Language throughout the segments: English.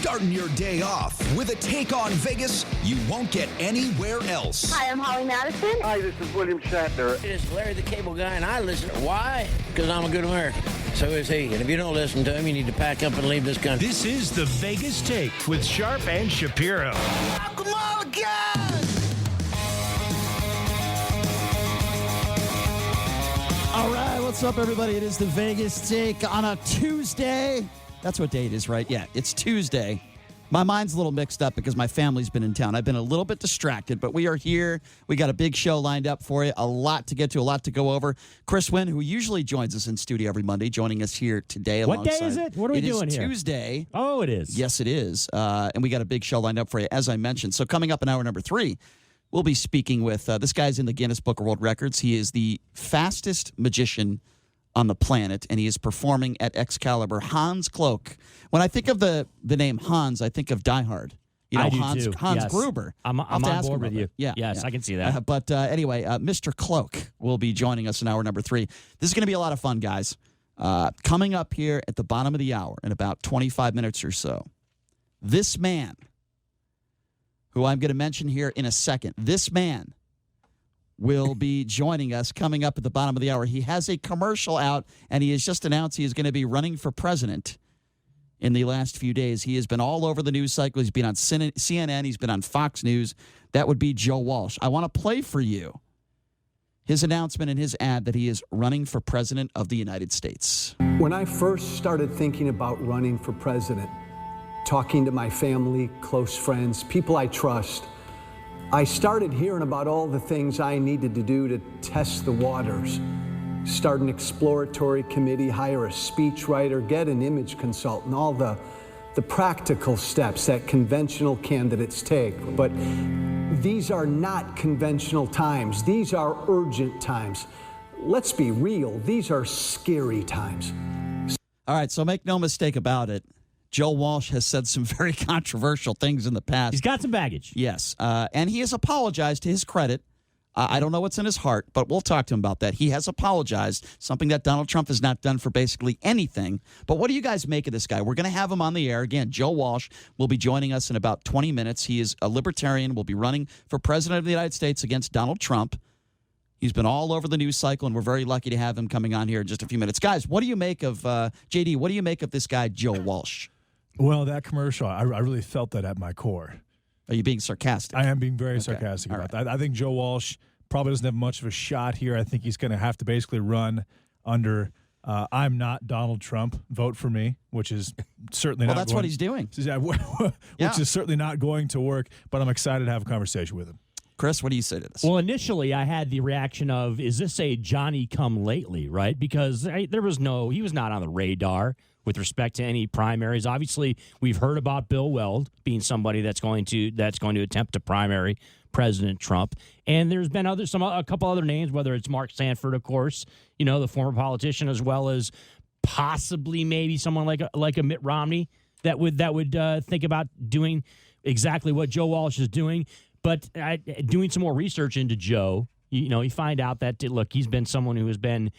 Starting your day off with a take on Vegas you won't get anywhere else. Hi, I'm Holly Madison. Hi, this is William Shatner. It is Larry the Cable Guy, and I listen. Why? Because I'm a good American. So is he. And if you don't listen to him, you need to pack up and leave this country. This is the Vegas Take with Sharp and Shapiro. Come on, guys! All right, what's up, everybody? It is the Vegas Take on a Tuesday. That's what day it is, right? Yeah, it's Tuesday. My mind's a little mixed up because my family's been in town. I've been a little bit distracted, but we are here. We got a big show lined up for you, a lot to get to, a lot to go over. Chris Wynn, who usually joins us in studio every Monday, joining us here today. What day is it? What are we doing here? It is Tuesday. Oh, it is. Yes, it is. And we got a big show lined up for you, as I mentioned. So coming up in hour number 3, we'll be speaking with this guy's in the Guinness Book of World Records. He is the fastest magician on the planet, and he is performing at Excalibur. Hans Kloke. When I think of the name Hans, I think of Die Hard. You know, I do Hans too. Hans Yes. Gruber. I'm on board with you. Yeah, Yes, yeah. I can see that. But anyway, Mr. Kloke will be joining us in hour number 3. This is going to be a lot of fun, guys. Coming up here at the bottom of the hour in about 25 minutes or so, this man, who I'm going to mention here in a second, this man will be joining us coming up at the bottom of the hour. He has a commercial out, and he has just announced he is going to be running for president in the last few days. He has been all over the news cycle. He's been on CNN. He's been on Fox News. That would be Joe Walsh. I want to play for you his announcement and his ad that he is running for president of the United States. When I first started thinking about running for president, talking to my family, close friends, people I trust, I started hearing about all the things I needed to do to test the waters. Start an exploratory committee, hire a speechwriter, get an image consultant, all the practical steps that conventional candidates take. But these are not conventional times. These are urgent times. Let's be real. These are scary times. All right, so make no mistake about it. Joe Walsh has said some very controversial things in the past. He's got some baggage. Yes, and he has apologized to his credit. I don't know what's in his heart, but we'll talk to him about that. He has apologized, something that Donald Trump has not done for basically anything. But what do you guys make of this guy? We're going to have him on the air. Again, Joe Walsh will be joining us in about 20 minutes. He is a libertarian, will be running for president of the United States against Donald Trump. He's been all over the news cycle, and we're very lucky to have him coming on here in just a few minutes. Guys, what do you make of, JD, what do you make of this guy, Joe Walsh? Well, that commercial, I really felt that at my core. Are you being sarcastic? I am being very sarcastic All about right. that. I think Joe Walsh probably doesn't have much of a shot here. I think he's going to have to basically run under I'm not Donald Trump, vote for me, which is certainly Well, not that's what he's doing. Which is certainly not going to work, but I'm excited to have a conversation with him. Chris, what do you say to this? Well, initially, I had the reaction of, is this a Johnny-come-lately, right? Because he was not on the radar with respect to any primaries. Obviously, we've heard about Bill Weld being somebody that's going to attempt to primary President Trump, and there's been a couple other names, whether it's Mark Sanford, of course, the former politician, as well as possibly maybe someone like a Mitt Romney that would think about doing exactly what Joe Walsh is doing. But doing some more research into Joe, you find out that, look, he's been someone who has been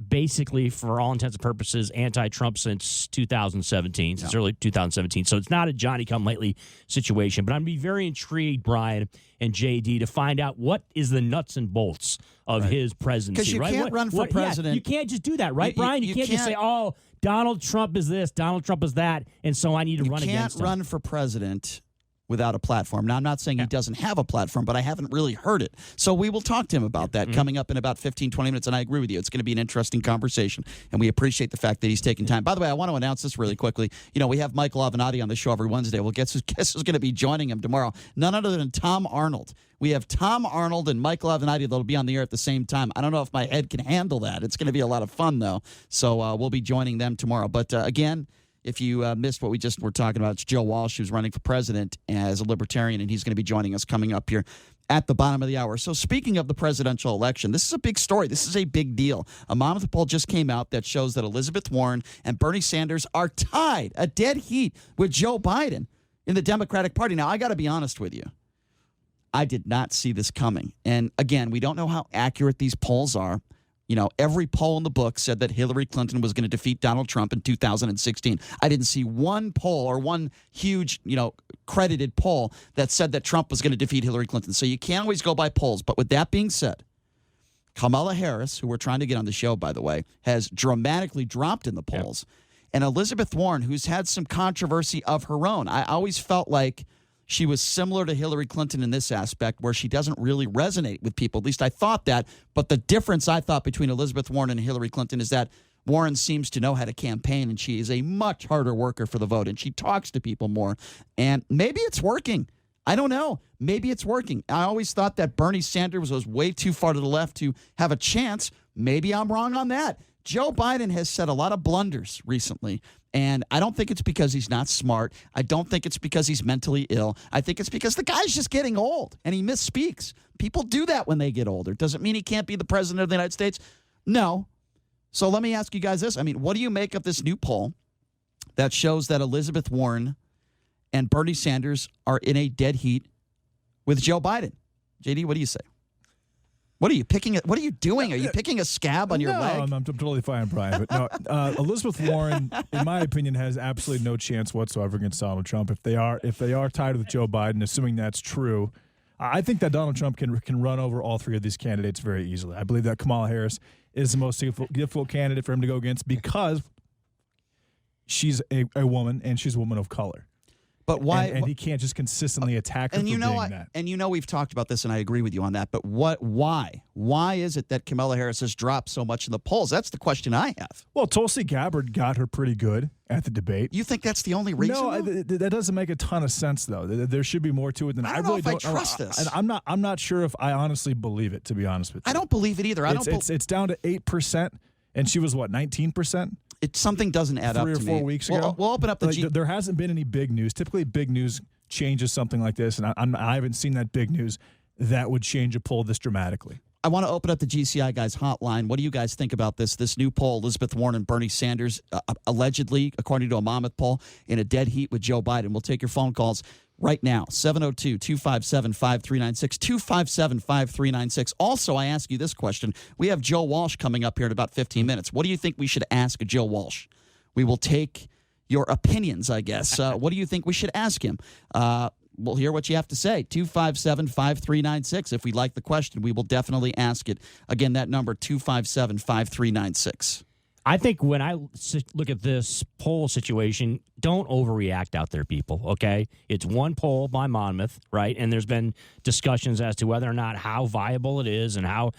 basically, for all intents and purposes, anti-Trump since 2017, since early 2017. So it's not a Johnny-come-lately situation. But I'm be very intrigued, Brian and JD, to find out what is the nuts and bolts of his presidency. Because you can't run for president. Yeah, you can't just do that, right, Brian? You can't just say, oh, Donald Trump is this, Donald Trump is that, and so I need to run against him. You can't run for president without a platform. Now, I'm not saying he doesn't have a platform, but I haven't really heard it. So we will talk to him about that coming up in about 15, 20 minutes, and I agree with you. It's going to be an interesting conversation, and we appreciate the fact that he's taking time. By the way, I want to announce this really quickly. We have Michael Avenatti on the show every Wednesday. Well, guess who's going to be joining him tomorrow? None other than Tom Arnold. We have Tom Arnold and Michael Avenatti that'll be on the air at the same time. I don't know if my head can handle that. It's going to be a lot of fun, though. So we'll be joining them tomorrow. But again, if you missed what we just were talking about, it's Joe Walsh, who's running for president as a libertarian, and he's going to be joining us coming up here at the bottom of the hour. So speaking of the presidential election, this is a big story. This is a big deal. A Monmouth poll just came out that shows that Elizabeth Warren and Bernie Sanders are tied, a dead heat, with Joe Biden in the Democratic Party. Now, I got to be honest with you. I did not see this coming. And again, we don't know how accurate these polls are. every poll in the book said that Hillary Clinton was going to defeat Donald Trump in 2016. I didn't see one poll or one huge, credited poll that said that Trump was going to defeat Hillary Clinton. So you can't always go by polls. But with that being said, Kamala Harris, who we're trying to get on the show, by the way, has dramatically dropped in the polls. And Elizabeth Warren, who's had some controversy of her own. I always felt like she was similar to Hillary Clinton in this aspect, where she doesn't really resonate with people. At least I thought that. But the difference I thought between Elizabeth Warren and Hillary Clinton is that Warren seems to know how to campaign, and she is a much harder worker for the vote, and she talks to people more. And maybe it's working. I don't know. Maybe it's working. I always thought that Bernie Sanders was way too far to the left to have a chance. Maybe I'm wrong on that. Joe Biden has said a lot of blunders recently, and I don't think it's because he's not smart. I don't think it's because he's mentally ill. I think it's because the guy's just getting old, and he misspeaks. People do that when they get older. Doesn't mean he can't be the president of the United States. No. So let me ask you guys this. What do you make of this new poll that shows that Elizabeth Warren and Bernie Sanders are in a dead heat with Joe Biden? JD, what do you say? What are you picking? What are you doing? Are you picking a scab on your leg? I'm totally fine, Brian. But no, Elizabeth Warren, in my opinion, has absolutely no chance whatsoever against Donald Trump. If they are tied with Joe Biden, assuming that's true, I think that Donald Trump can run over all three of these candidates very easily. I believe that Kamala Harris is the most difficult candidate for him to go against because she's a woman and she's a woman of color. But why? And he can't just consistently attack her for being that. And we've talked about this, and I agree with you on that. But why? Why is it that Kamala Harris has dropped so much in the polls? That's the question I have. Well, Tulsi Gabbard got her pretty good at the debate. You think that's the only reason? No, that doesn't make a ton of sense, though. There should be more to it than I don't know if I trust this. And I'm not sure if I honestly believe it, to be honest with you. I don't believe it either. It's down to 8%, and she was, 19%? Something doesn't add up to me. 3 or 4 weeks ago. We'll open up the There hasn't been any big news. Typically, big news changes something like this, and I haven't seen that big news that would change a poll this dramatically. I want to open up the GCI guys hotline. What do you guys think about this new poll? Elizabeth Warren and Bernie Sanders, allegedly, according to a Monmouth poll, in a dead heat with Joe Biden. We'll take your phone calls right now, 702-257-5396, 257-5396. Also, I ask you this question. We have Joe Walsh coming up here in about 15 minutes. What do you think we should ask Joe Walsh? We will take your opinions, I guess. What do you think we should ask him? We'll hear what you have to say. 257-5396. If we like the question, we will definitely ask it. Again, that number, 257-5396. I think when I look at this poll situation, don't overreact out there, people, okay? It's one poll by Monmouth, right? And there's been discussions as to whether or not how viable it is and how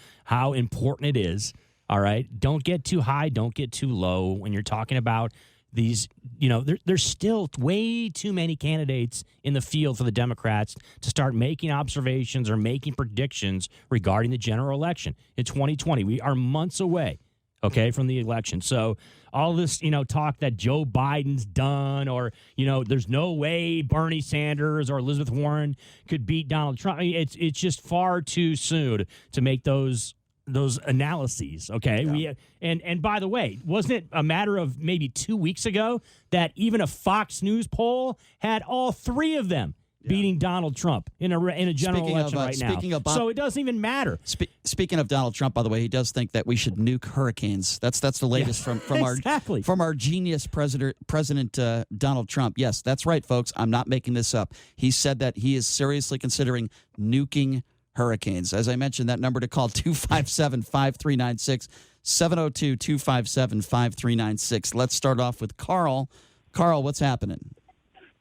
important it is, all right? Don't get too high, don't get too low when you're talking about these, there's still way too many candidates in the field for the Democrats to start making observations or making predictions regarding the general election. In 2020, we are months away, okay, from the election. So all this, talk that Joe Biden's done or, there's no way Bernie Sanders or Elizabeth Warren could beat Donald Trump. I mean, it's just far too soon to make those analyses, okay? Yeah. And by the way, wasn't it a matter of maybe 2 weeks ago that even a Fox News poll had all three of them beating Donald Trump in a general election right now? So it doesn't even matter. Speaking of Donald Trump, by the way, he does think that we should nuke hurricanes. That's the latest from our genius President Donald Trump. Yes, that's right, folks. I'm not making this up. He said that he is seriously considering nuking hurricanes. As I mentioned, that number to call, 257-5396, 702-257-5396. Let's start off with Carl. Carl, what's happening?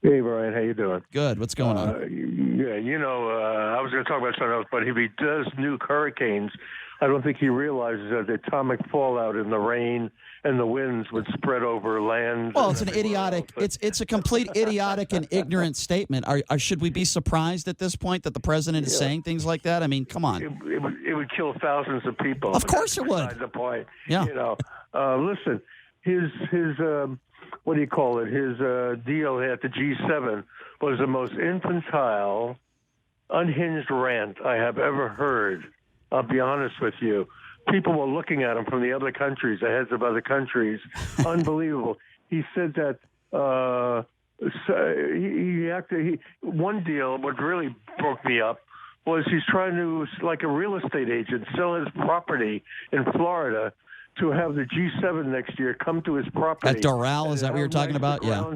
Hey, Brian, how you doing? Good. What's going on? I was going to talk about something else, but if he does nuke hurricanes, I don't think he realizes that the atomic fallout in the rain and the winds would spread over land. Well, it's an idiotic. It's a complete idiotic and ignorant statement. Should we be surprised at this point that the president is saying things like that? I mean, come on. It would kill thousands of people. Of course it would. That's the point. Yeah. Listen, his what do you call it? His deal at the G7 was the most infantile, unhinged rant I have ever heard. I'll be honest with you. People were looking at him from the other countries, the heads of other countries. Unbelievable. He said that one deal, what really broke me up was he's trying to, like a real estate agent, sell his property in Florida to have the G7 next year come to his property. At Doral, is that what you're talking about? Yeah.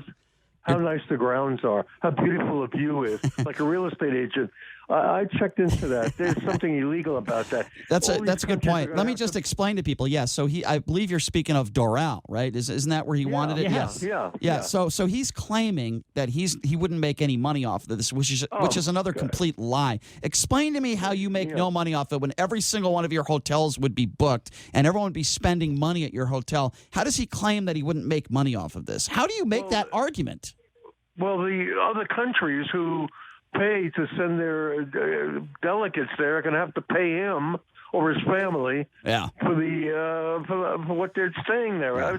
How nice the grounds are. How beautiful the view is. Like a real estate agent. I checked into that. There's something illegal about that. That's a good point. Let me just explain to people. Yeah, so I believe you're speaking of Doral, right? Isn't that where he wanted it? Yes. Yeah. So he's claiming that he wouldn't make any money off of this, which is another complete lie. Explain to me how you make no money off it when every single one of your hotels would be booked and everyone would be spending money at your hotel. How does he claim that he wouldn't make money off of this? How do you make that argument? Well, the other countries who pay to send their delegates there are going to have to pay him or his family for the for what they're staying there. Yeah.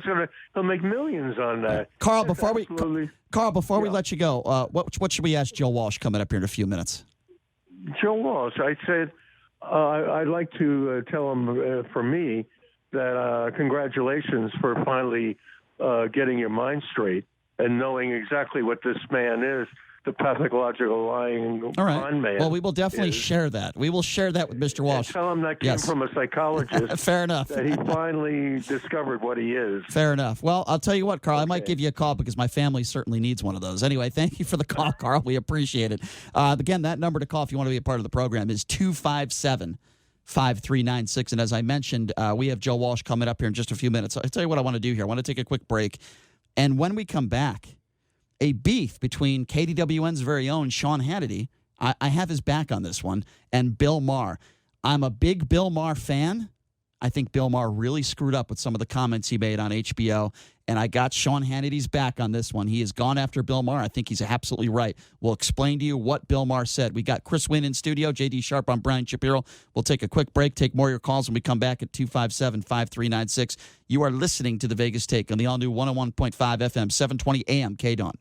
He'll make millions on that. Carl, before we let you go, what should we ask Joe Walsh coming up here in a few minutes? Joe Walsh, I said I'd like to tell him for me that congratulations for finally getting your mind straight and knowing exactly what this man is. The pathological lying con man. Well, we will definitely share that. We will share that with Mr. Walsh. And tell him that came from a psychologist. Fair enough. That he finally discovered what he is. Fair enough. Well, I'll tell you what, Carl, I might give you a call because my family certainly needs one of those. Anyway, thank you for the call, Carl. We appreciate it. Again, that number to call if you want to be a part of the program is 257-5396. And as I mentioned, we have Joe Walsh coming up here in just a few minutes. I'll tell you what I want to do here. I want to take a quick break. And when we come back, a beef between KDWN's very own Sean Hannity, I have his back on this one, and Bill Maher. I'm a big Bill Maher fan. I think Bill Maher really screwed up with some of the comments he made on HBO, and I got Sean Hannity's back on this one. He has gone after Bill Maher. I think he's absolutely right. We'll explain to you what Bill Maher said. We got Chris Wynn in studio, J.D. Sharp on Brian Shapiro. We'll take a quick break, take more of your calls when we come back at 257-5396. You are listening to The Vegas Take on the all-new 101.5 FM, 720 AM, KDAWN.